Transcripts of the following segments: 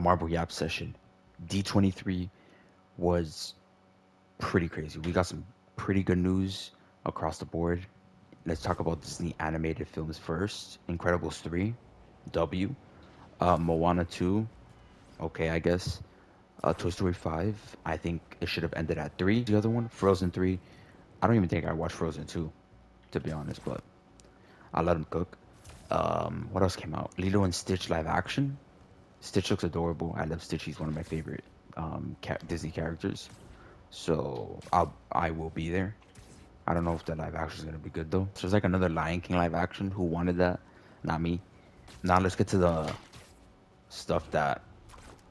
Marvel Yap session. D23 was pretty crazy. We got some pretty good news across the board. Let's talk about Disney animated films first. Incredibles 3, W. Moana 2, okay, I guess. Toy Story 5, I think it should have ended at 3. The other one, Frozen 3. I don't even think I watched Frozen 2, to be honest, but I let them cook. What else came out? Lilo and Stitch live action. Stitch looks adorable. I love Stitch. He's one of my favorite Disney characters. So I will be there. I don't know if the live action is gonna be good though. So there's like another Lion King live action. Who wanted that? Not me. Now let's get to the stuff that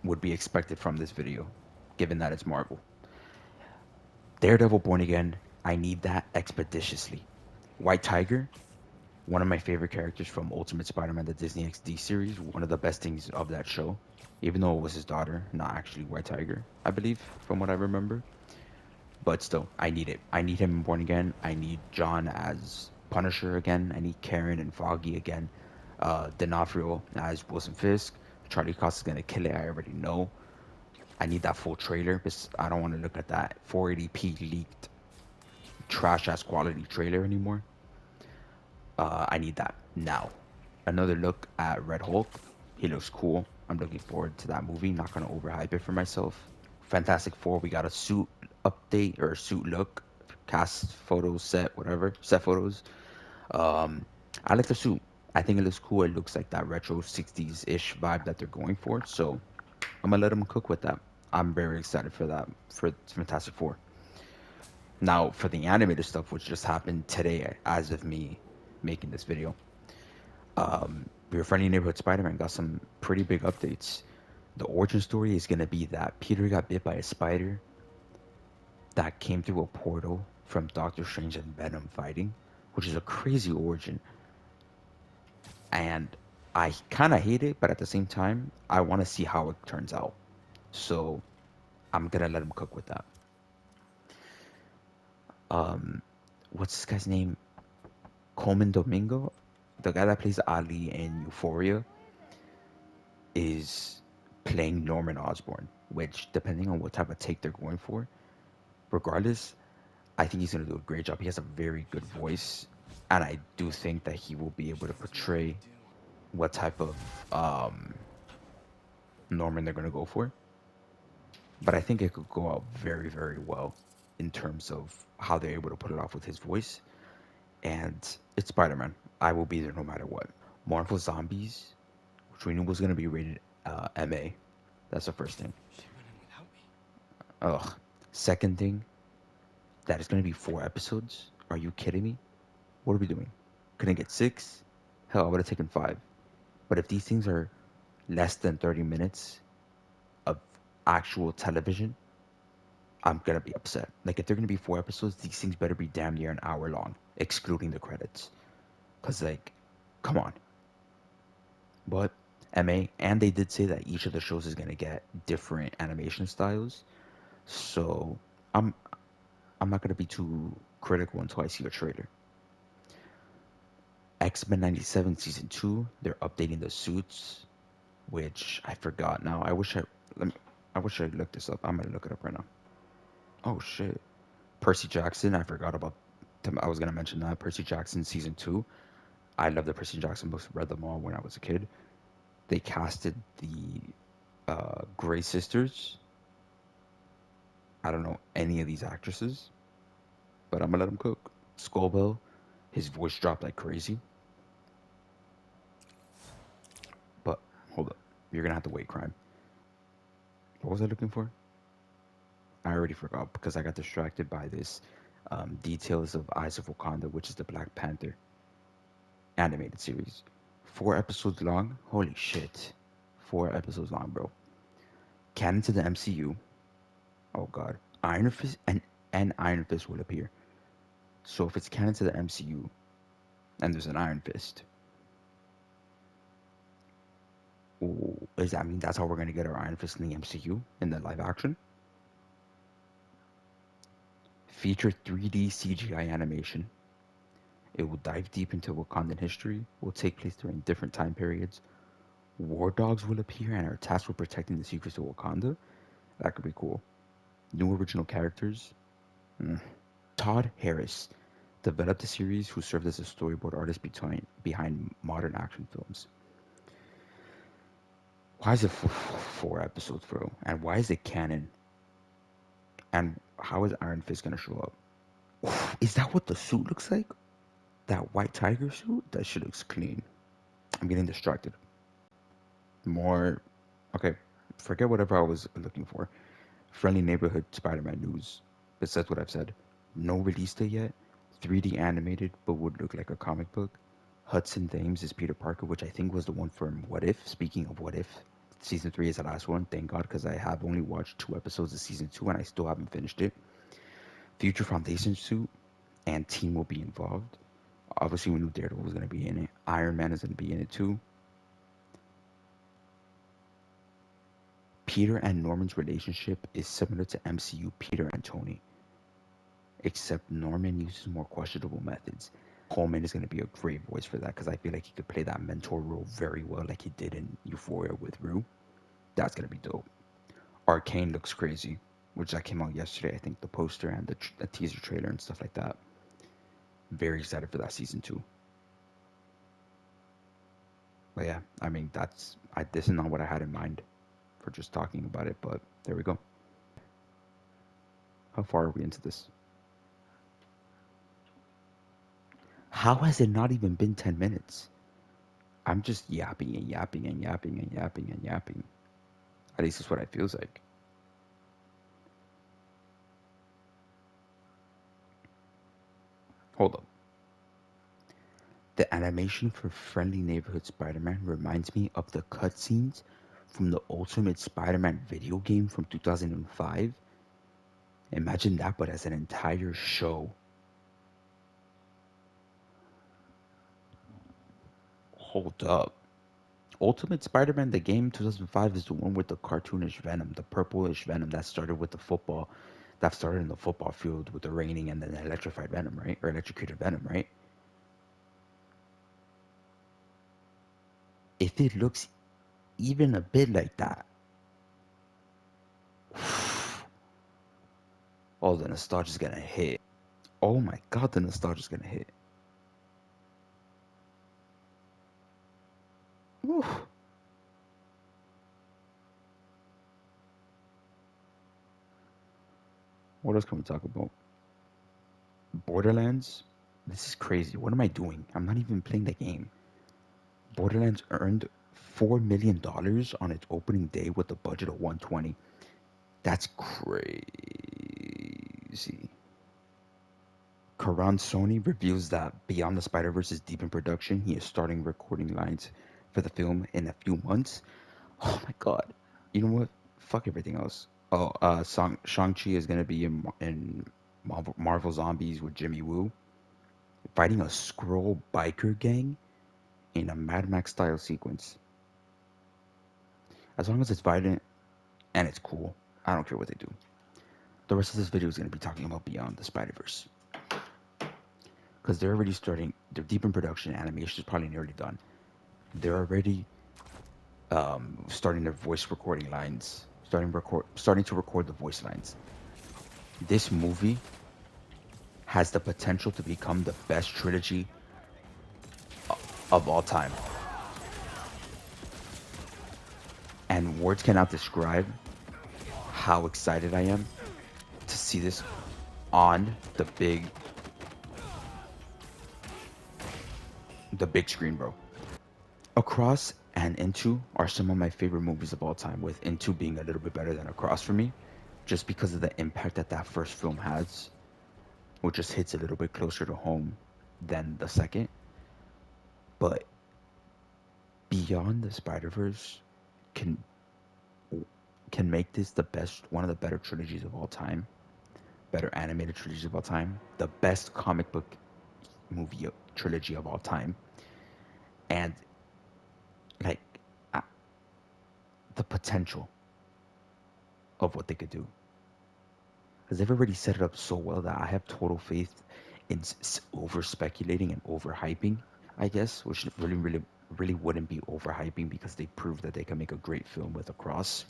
would be expected from this video, given that it's Marvel. Daredevil Born Again. I need that expeditiously. White Tiger, one of my favorite characters from Ultimate Spider-Man, the Disney XD series. One of the best things of that show, even though it was his daughter, not actually White Tiger, I believe, from what I remember. But still, I need it. I need him in Born Again. I need John as Punisher again. I need Karen and Foggy again. D'Onofrio as Wilson Fisk. Charlie Cox is gonna kill it. I already know. I need that full trailer because I don't want to look at that 480p leaked trash ass quality trailer anymore. I need that now. Another look at Red Hulk. He looks cool. I'm looking forward to that movie. Not gonna overhype it for myself. Fantastic Four. We got a suit update or a suit look, cast photos, set whatever, set photos. Um, I like the suit. I think it looks cool. It looks like that retro 60s ish vibe that they're going for. So I'm gonna let them cook with that. I'm very excited for that for Fantastic Four. Now for the animated stuff, which just happened today, as of me making this video. Your friendly neighborhood Spider-Man got some pretty big updates. The origin story is gonna be that Peter got bit by a spider that came through a portal from Doctor Strange and Venom fighting, which is a crazy origin. And I kind of hate it, but at the same time, I want to see how it turns out. So I'm gonna let him cook with that. Um, what's this guy's name? Coleman Domingo, the guy that plays Ali in Euphoria, is playing Norman Osborn, which, depending on what type of take they're going for, regardless, I think he's going to do a great job. He has a very good voice, and I do think that he will be able to portray what type of Norman they're going to go for. But I think it could go out very, very well in terms of how they're able to put it off with his voice. And it's Spider Man. I will be there no matter what. Marvel Zombies, which we knew was going to be rated MA. That's the first thing. Ugh. Second thing, that is going to be 4 episodes. Are you kidding me? What are we doing? Couldn't get 6? Hell, I would have taken 5. But if these things are less than 30 minutes of actual television, I'm going to be upset. Like, if they're going to be 4 episodes, these things better be damn near an hour long, excluding the credits. Because, like, come on. But MA, and they did say that each of the shows is going to get different animation styles. So I'm I'm not gonna be too critical until I see a trailer. X-Men 97 season 2, they're updating the suits, which I forgot now. Let me, I wish I looked this up. I'm gonna look it up right now. Oh shit. Percy Jackson, I forgot about I was gonna mention that. Percy Jackson season 2. I love the Percy Jackson books, read them all when I was a kid. They casted the Grey sisters. I don't know any of these actresses, but I'm gonna let them cook. Skullbell, his voice dropped like crazy. But hold up, you're gonna have to wait, crime. What was I looking for? I already forgot because I got distracted by this details of Eyes of Wakanda, which is the Black Panther animated series. 4 episodes long. Holy shit, 4 episodes long, bro. Canon to the MCU. Oh god, Iron Fist and Iron Fist will appear. So if it's canon to the MCU and there's an Iron Fist, does that mean that's how we're gonna get our Iron Fist in the MCU in the live action? Feature 3D CGI animation. It will dive deep into Wakandan history, will take place during different time periods, War dogs will appear and are tasked with protecting the secrets of Wakanda. That could be cool. New original characters. Mm. Todd Harris developed the series, who served as a storyboard artist behind modern action films. Why is it four episodes, bro? And why is it canon? And how is Iron Fist gonna show up? Is that what the suit looks like? That white tiger suit? That shit looks clean. I'm getting distracted. More. Okay, forget whatever I was looking for. Friendly Neighborhood Spider-Man news. Besides what I've said, no release date yet. 3D animated, but would look like a comic book. Hudson Thames is Peter Parker, which I think was the one from What If. Speaking of What If, season 3 is the last one. Thank God, because I have only watched 2 episodes of season 2 and I still haven't finished it. Future Foundation suit and team will be involved. Obviously, we knew Daredevil was going to be in it. Iron Man is going to be in it too. Peter and Norman's relationship is similar to MCU Peter and Tony, except Norman uses more questionable methods. Coleman is going to be a great voice for that because I feel like he could play that mentor role very well, like he did in Euphoria with Rue. That's going to be dope. Arcane looks crazy, which that came out yesterday. I think the poster and the teaser trailer and stuff like that. Very excited for that season 2. But yeah, I mean this is not what I had in mind for just talking about it, but there we go. How far are we into this? How has it not even been 10 minutes? I'm just yapping and yapping and yapping and yapping and yapping. At least that's what it feels like. Hold up. The animation for Friendly Neighborhood Spider-Man reminds me of the cutscenes from the Ultimate Spider-Man video game from 2005. Imagine that, but as an entire show. Hold up. Ultimate Spider-Man, the game 2005, is the one with the cartoonish Venom, the purplish Venom that started with the football, that started in the football field with the raining and then the electrified Venom, right? Or electrocuted Venom, right? If it looks even a bit like that, oh, the nostalgia's gonna hit. Oh my god, the nostalgia's gonna hit. Oof. What else can we talk about? Borderlands. This is crazy. What am I doing? I'm not even playing the game. Borderlands earned $4 million on its opening day with a budget of 120. That's crazy. Karan Sony reveals that Beyond the Spider-Verse is deep in production. He is starting recording lines for the film in a few months. Oh my god. You know what? Fuck everything else. Oh, Shang-Chi is gonna be in Marvel Zombies with Jimmy Woo, fighting a Skrull biker gang in a Mad Max style sequence. As long as it's violent and it's cool, I don't care what they do. The rest of this video is gonna be talking about Beyond the Spider-Verse. Because they're already starting, they're deep in production, animation is probably nearly done. They're already starting their voice recording lines, starting to record the voice lines. This movie has the potential to become the best trilogy of all time. And words cannot describe how excited I am to see this on the big screen, bro. Across and Into are some of my favorite movies of all time, with Into being a little bit better than Across for me, just because of the impact that that first film has, which just hits a little bit closer to home than the second. But Beyond the Spider-Verse can can make this the best, one of the better trilogies of all time, better animated trilogies of all time, the best comic book movie trilogy of all time, and like uh, the potential of what they could do. Because they've already set it up so well that I have total faith in over speculating and over hyping, I guess, which really, really really wouldn't be overhyping because they proved that they can make a great film with Across,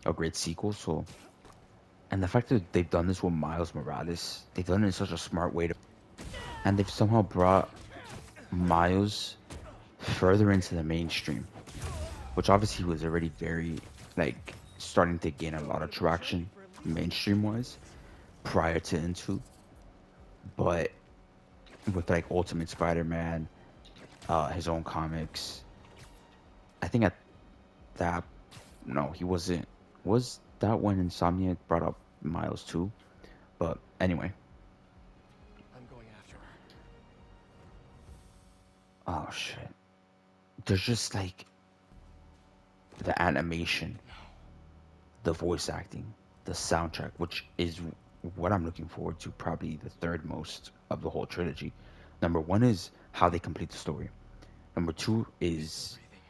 a great sequel. So, and the fact that they've done this with Miles Morales, they've done it in such a smart way, and they've somehow brought Miles further into the mainstream, which obviously was already very like starting to gain a lot of traction mainstream wise prior to Into, but with like Ultimate Spider-Man, his own comics, I think at that no, he wasn't. Was that when Insomniac brought up Miles too? But anyway, I'm going after her. oh shit. There's just like the animation, No. the voice acting, the soundtrack, which is what I'm looking forward to, probably the third most of the whole trilogy. Number one is how they complete the story. Number two She's still is breathing.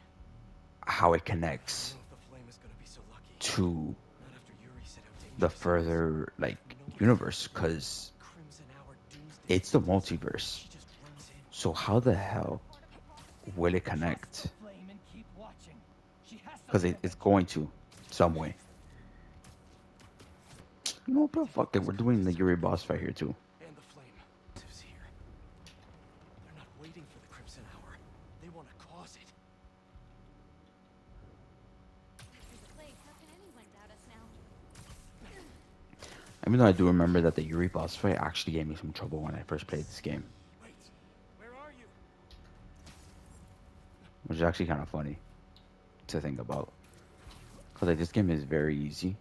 how it I don't connects know if the flame is gonna be so lucky. to Not after Yuri said how the dangerous it is. further like No one universe, fights her. because Crimson Hour doomsday it's the preppers. multiverse. She just runs in. So how the hell will it connect? Because it's going to some way. You know, bro, fuck it. Something's We're gonna doing the Yuri disappear. boss fight here too. And the flame. Tiff's here. They're not waiting for the Crimson Hour. They want to cause it. Through the plague, how can anyone doubt us now? Even though I do remember that the Yuri boss fight actually gave me some trouble when I first played this game, Wait. Where are you? which is actually kind of funny to think about. Because like this game is very easy,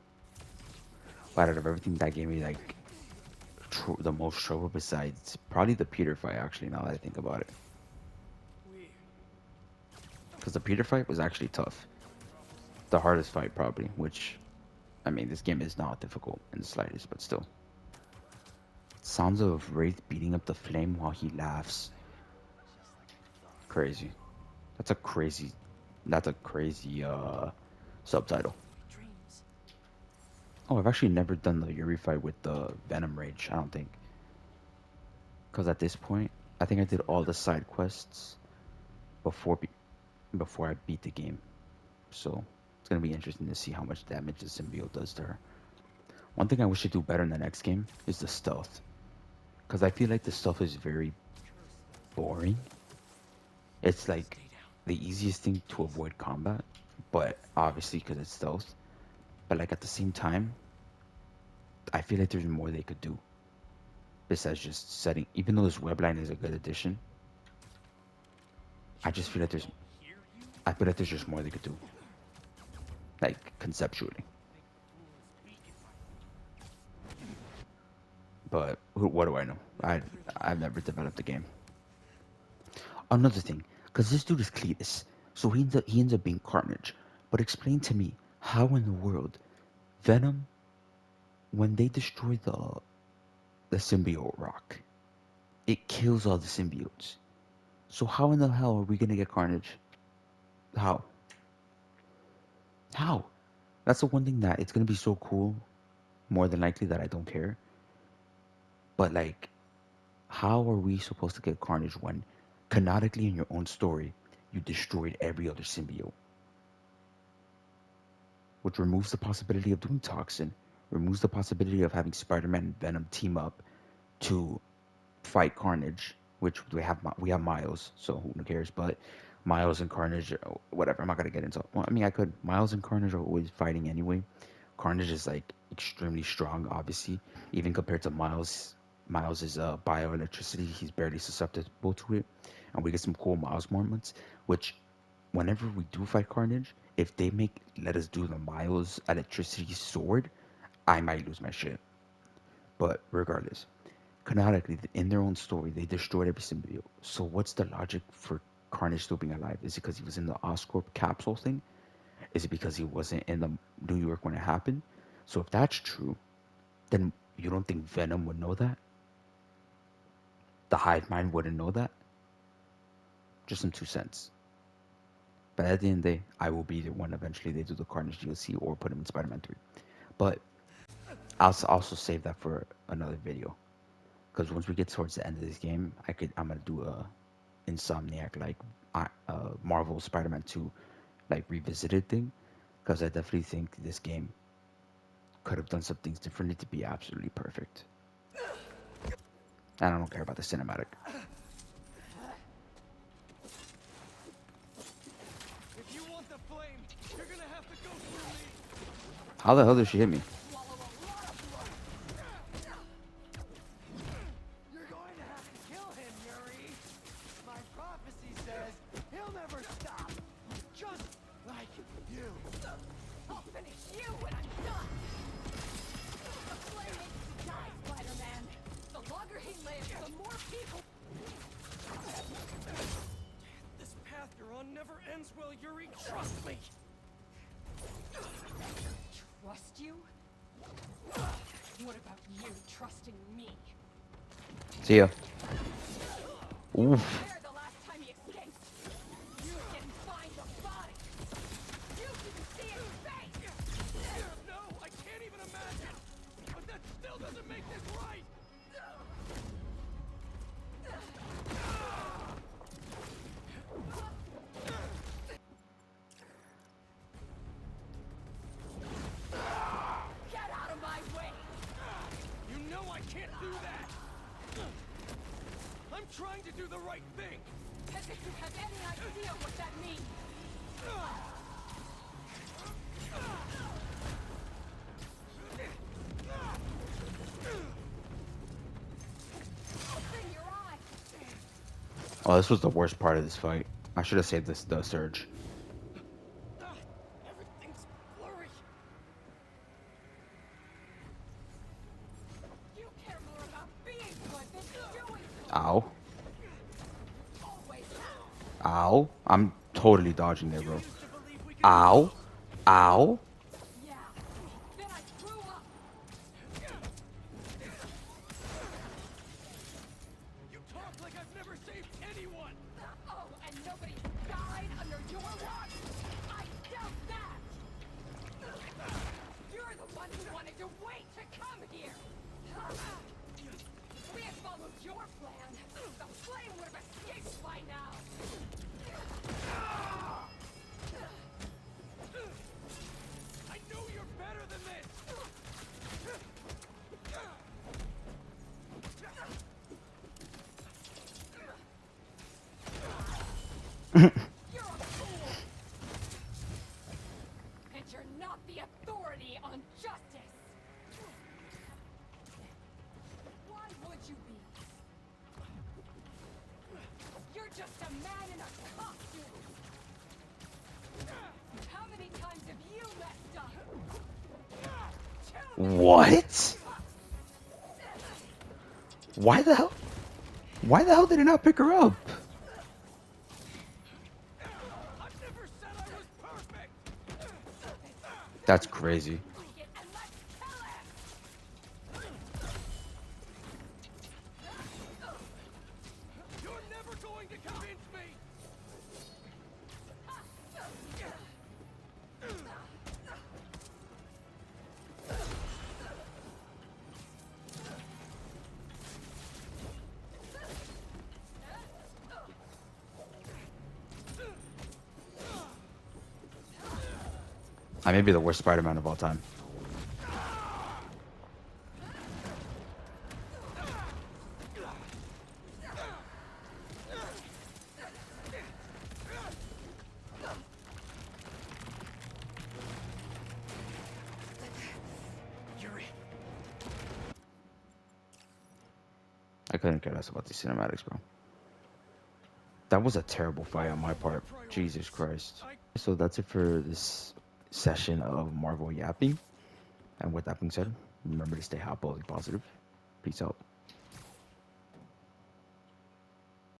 but out of everything that gave me like the most trouble, besides probably the Peter fight, actually, now that I think about it, We. because the Peter fight was actually tough, the hardest fight probably. Which I mean, this game is not difficult in the slightest, but still. Sounds of Wraith beating up the flame while he laughs. Crazy. That's a crazy. That's a crazy subtitle. Dreams. Oh, I've actually never done the Yuri fight with the Venom Rage. I don't think, because at this point, I think I did all the side quests before before I beat the game. So it's gonna be interesting to see how much damage the symbiote does to her. One thing I wish to do better in the next game is the stealth, because I feel like the stealth is very boring. It's like Stay down. the easiest thing to avoid combat, but obviously because it's stealth. But like at the same time, I feel like there's more they could do besides just setting. Even though this webline is a good addition, I just feel like there's. I feel like there's just more they could do, like conceptually. But what do I know? I've never developed a game. Another thing, because this dude is Cletus, so he ends up being Carnage. But explain to me how in the world Venom, when they destroy the symbiote rock, it kills all the symbiotes. So how in the hell are we gonna get Carnage? How? How? That's the one thing that it's gonna be so cool. More than likely that I don't care. But like, how are we supposed to get Carnage when, canonically in your own story, you destroyed every other symbiote? Which removes the possibility of doing Toxin, removes the possibility of having Spider-Man and Venom team up to fight Carnage, which we have Miles, so who cares? But Miles and Carnage, whatever. I'm not gonna get into. Well, I mean, I could. Miles and Carnage are always fighting anyway. Carnage is like extremely strong, obviously, even compared to Miles. Miles is bioelectricity. He's barely susceptible to it, and we get some cool Miles moments. Which, whenever we do fight Carnage, if they let us do the Miles electricity sword, I might lose my shit. But regardless, canonically, in their own story, they destroyed every symbiote. So what's the logic for Carnage still being alive? Is it because he was in the Oscorp capsule thing? Is it because he wasn't in the New York when it happened? So if that's true, then you don't think Venom would know that? The hive mind wouldn't know that? Just some 2 cents. But at the end of the day, I will be the one eventually they do the Carnage DLC or put him in Spider-Man 3. But I'll also save that for another video. Because once we get towards the end of this game, I'm gonna do a Insomniac like Marvel Spider-Man 2 like revisited thing, because I definitely think this game could have done some things differently to be absolutely perfect. And I don't care about the cinematic. If you want the flame, you're gonna have to go through me. How the hell did she hit me? You're going to have to kill him, Yuri. My prophecy says he'll never stop. Just like you. I'll finish you when I'm done. The flame needs to die, Spider-Man. The longer he lives, the more people. This path you're on never ends well, Yuri. Trust me. Trust you? What about you trusting me? See ya. Oof. Where the last time he escaped? You didn't find the body. You didn't see his face. No, I can't even imagine. But that still doesn't make this right. Get out of my way! You know I can't do that. I'm trying to do the right thing. As if you have any idea what that means. Open your eyes. Oh, this was the worst part of this fight. I should have saved this the surge. Everything's blurry. You care more about being good than doing good. Ow. Always have. Ow. I'm totally dodging there, bro. Used to believe we could Ow. Ow. Yeah. Then I grew up. You talk like I've never saved anyone. Oh, and nobody died under your watch? I doubt that! You're the one who wanted to wait to come here! If we had followed your plan, the flame would have escaped by now! I know you're better than this. You're a fool! And you're not the authority on justice! Why would you be? You're just a man in a costume! How many times have you messed up? Too many. What? Why the hell? Why the hell did it not pick her up? I've never said I was perfect. That's crazy. Take it and let's kill him! You're never going to convince me. I may be the worst Spider-Man of all time. Yuri, I couldn't care less about the cinematics, bro. That was a terrible fight on my part. Jesus Christ. So that's it for this session of Marvel Yapping. And with that being said, remember to stay hot, positive. Peace out.